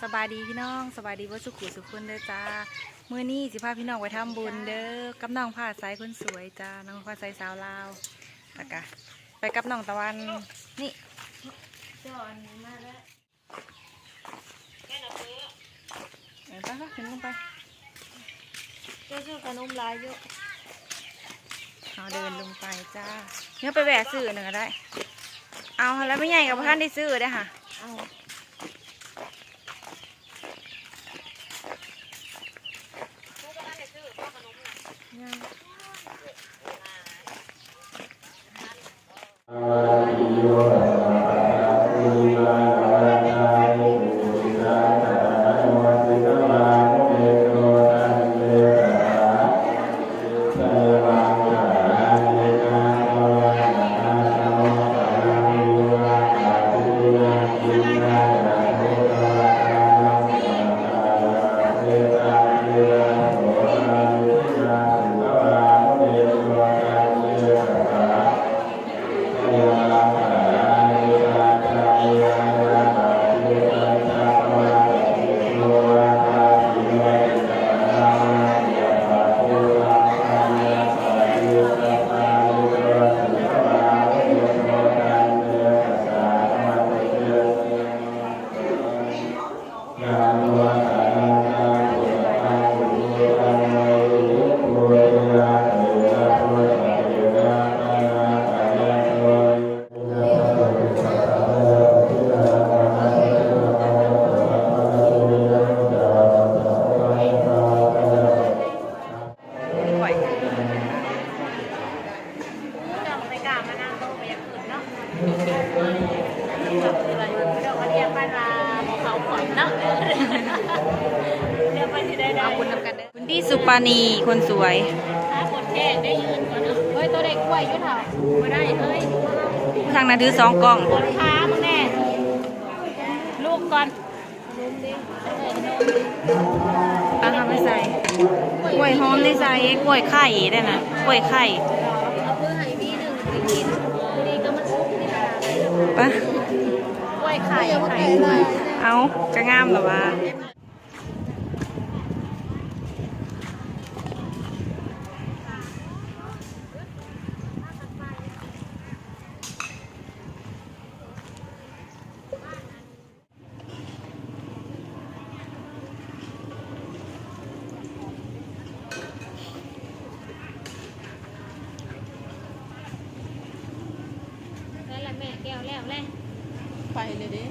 สบายดีพี่น้องสบายดีว่าสุขุสุขคนเด้อจ้ามื้อนี้สิพาพี่น้องไปทำบุญเด้อกับน้องผ้าใสคนสวยจ้าน้องผ้าใสสาวลาวแล้วก็ไปกับน้องตะวันนี่จอนมาแล้วไปขึ้นลงไปเจ้าขนมลายเยอะเอาเดินลงไปจ้าเนี่ยไปแหวะซื้อหนึ่งก็ได้เอาแล้วไม่ใหญ่กับท่านได้ซื้อได้ค่ะเอาคุณพี่สุปานีคนสวยคนแก่ได้ยืนก่อนเฮ้ยตัวเด็กกล้วยยุ่เถาไม่ได้เฮ้ยทางนั้นถือ2 กล่องคนค้ามึงแน่ลูกก่อนเอาทำไม่ใส่กล้วยหอมได้ใส่กล้วยไข่ได้นะกล้วยไข่เอาเพื่อให้พี่หนึ่งไปกินนี่ก็มันซุกนี่ปะกล้วยไข่เอาจะงามหรอวะแม่แก้วแล้วแหละไปเลยดิ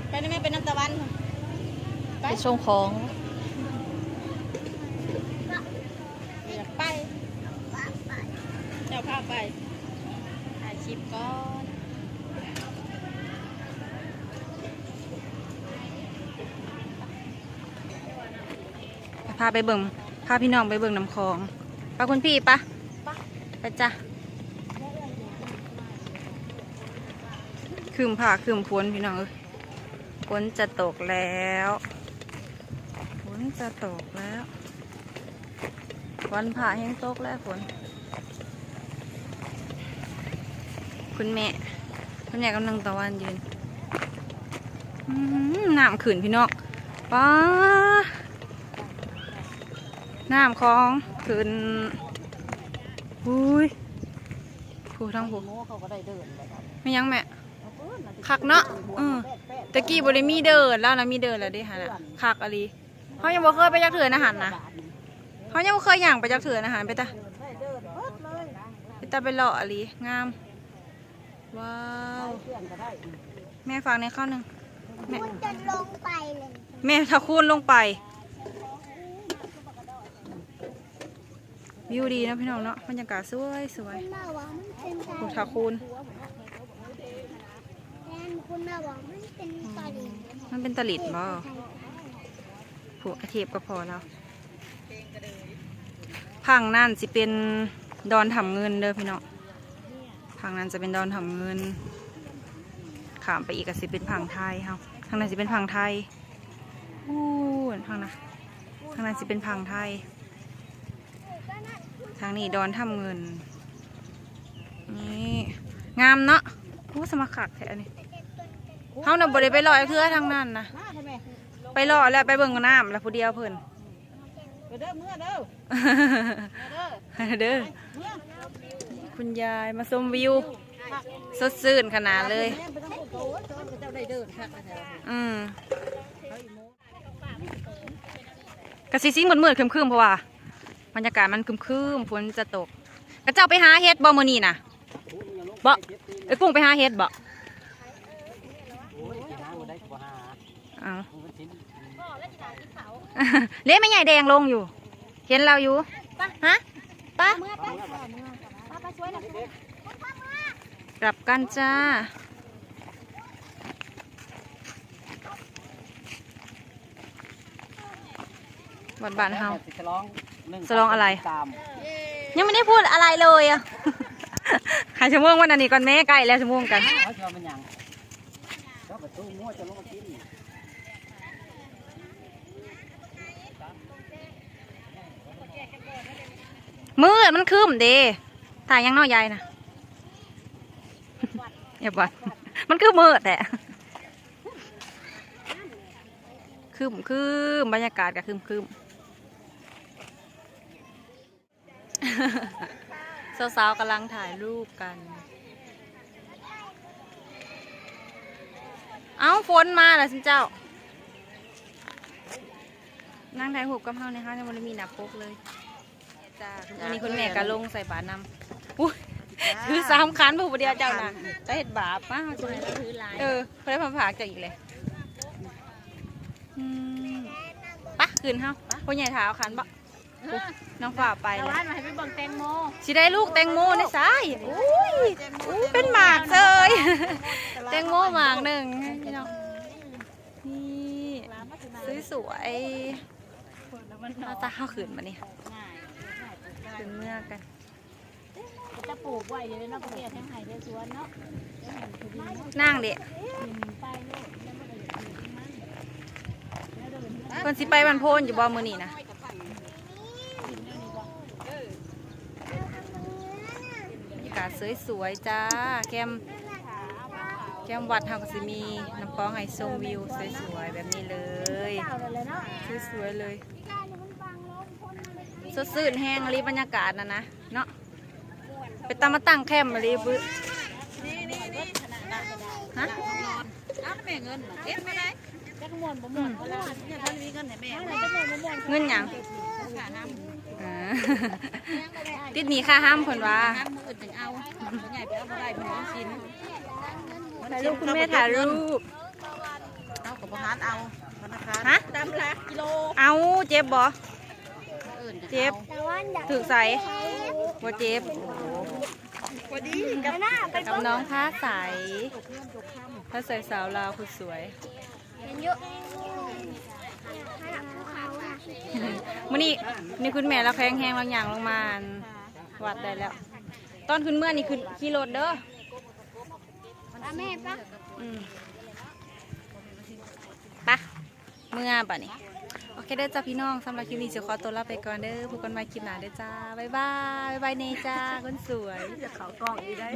ไปได้ไหมเป็นน้ำตะวันไปส่งของไปเจ้าพาไปถ่ายคลิปก่อนพาไปเบิ่งพาพี่น้องไปเบิ่งน้ำคลองไปคุณพี่ปะไปจ้ะคืมผ่าคืมฝนพี่น้องฝนจะตกแล้วฝนจะตกแล้ววันผ่าแห้งตกแล้วฝนคุณแม่กำลังตะวันยืนน้ำขืนพี่น้องป้าน้ำคลองขึ้นอุ้ยผู้ทั้งผู้ไม่ยังแม่คักเนาะตะกี้บริมีเดินแล้วนะมีเดินแล้วดิฮะน่ะคักอะไรเขายังบ่เคยไปจักเถื่อนอาหารนะเขายังบ่เคยย่างไปจักเถื่อนอาหารไปตาไปเลาะอะไรงามว้าวแม่ฟังในข้าวหนึ่งแม่จะลงไปเลยแม่ถ้าคูนลงไปวิวดีนะพี่น้องเนาะบรรยากาศสวยภูทาคูนมันเป็นตลิดบ่ผูกอาเทบก็พอแล้วพังนั่นสิเป็นดอนทำเงินเด้อพี่น้องพังนั้นจะเป็นดอนทำเงินขามไปอีกก็สิเป็นพังไทยครับทางนั้นสิเป็นพังไทยทางนั้นสิเป็นพังไทย ทางนี้ดอนทำเงิน นี่งามเนาะอู้สมัครขักแท้อันนี้เฮาน่ะบ่ได้ไปลอยเทื่อทางนั้นนะไปรอแล้วไปเบิ่งน้ำแล้วผู้เดียวเพิ่น เด้อเมื่อเด้อ เด้อคุณยายมาชมวิวสดชื่นขนาดเลยกระซิซิ่งมืดๆครึมๆเพราะว่าบรรยากาศมันครึมๆฝนจะตกกระเจ้าไปหาเฮ็ดบ่มื้อนี้น่ะบ่ไอ้กุ้งไปหาเฮ็ดบ่เอาเละไม่ใหญ่แดงลงอยู่เห็นเราอยู่ฮะป้ากลับกันจ้าบ้านเฮาสลองอะไรยังไม่ได้พูดอะไรเลยอ่ะใครชั่วโมงวันนี้ก่อนแม่ใกล้แล้วชั่วโมงกันมืดมันคืมเด้ถ่ายยังน้อยใหญ่นะอย่าบ่นมันคือมืดแต่คืมบรรยากาศก็คืมสาวๆกำลังถ่ายรูปกันเอ้าฝนมาแล้วสิเจ้านั่งถ่ายรูปกับเฮาในห้างมันมีหนับปกเลยจ้าวันนี้คุณแม่ก็ลงใส่บาตรนำอุ้ยถือ3 คันผู้เดียวเจ้าน่ะจะเห็ดบาปมากเลยเขาได้ผ่าจากอีกเลยปะคืนเฮาพ่อใหญ่ถาวคันบ่น้องฝ่าไปแล้วมาให้ไปบังแตงโมสิได้ลูกแตงโมในสายอุ้ยเป็นหมากเลยแตงโมหมากหนึ่งพี่น้องนี่สวยมาตาข้าวขืนมานี่ขืนเมื่อกันจะปลูกไว้อยู่ในนอกเกียร์ทั้งไห่ในสวนเนาะนั่งเด็กคนสิไปบันโพนอยู่บ่มือนี่นะบรรยากาศสวยๆจ้าแก้มวัดเฮาก็สิมีน้ำคลองไฮชมวิวสวยๆแบบนี้เลยสวยๆเลยสดชื่นแห้งรีบรรยากาศนะเนาะไปตามมาตั้งแคมป์รีบฮะแม่เงินเก็บไม่ได้เงินหยังติดหนีค่าห้ามผลว่าถ่ายรูปคุณแม่ถ่ายรูปเอากับพานเอาฮะตามหลักกิโลเอาเจ็บบ่เจ็บถือใส่บ่เจ็บกับน้องผ้าใสผ้าใสสาวลาวคุณสวยมื่อนี้นี่คุณแม่เราแข็งแห้งบางอย่างลงมาวัดได้แล้วตอนขึ้นเมื่อนี่คือขี่รถเด้อแม่ปะปะเมื่อปะนี่โอเคเด้อจ้าพี่น้องสำหรับคลิปนี้จะขอตัวลาไปก่อนเด้อพบกันใหม่คลิปหน้าเด้อจ้าบ๊ายบายเนจ้าคนสวยจะเขากล้องอีได้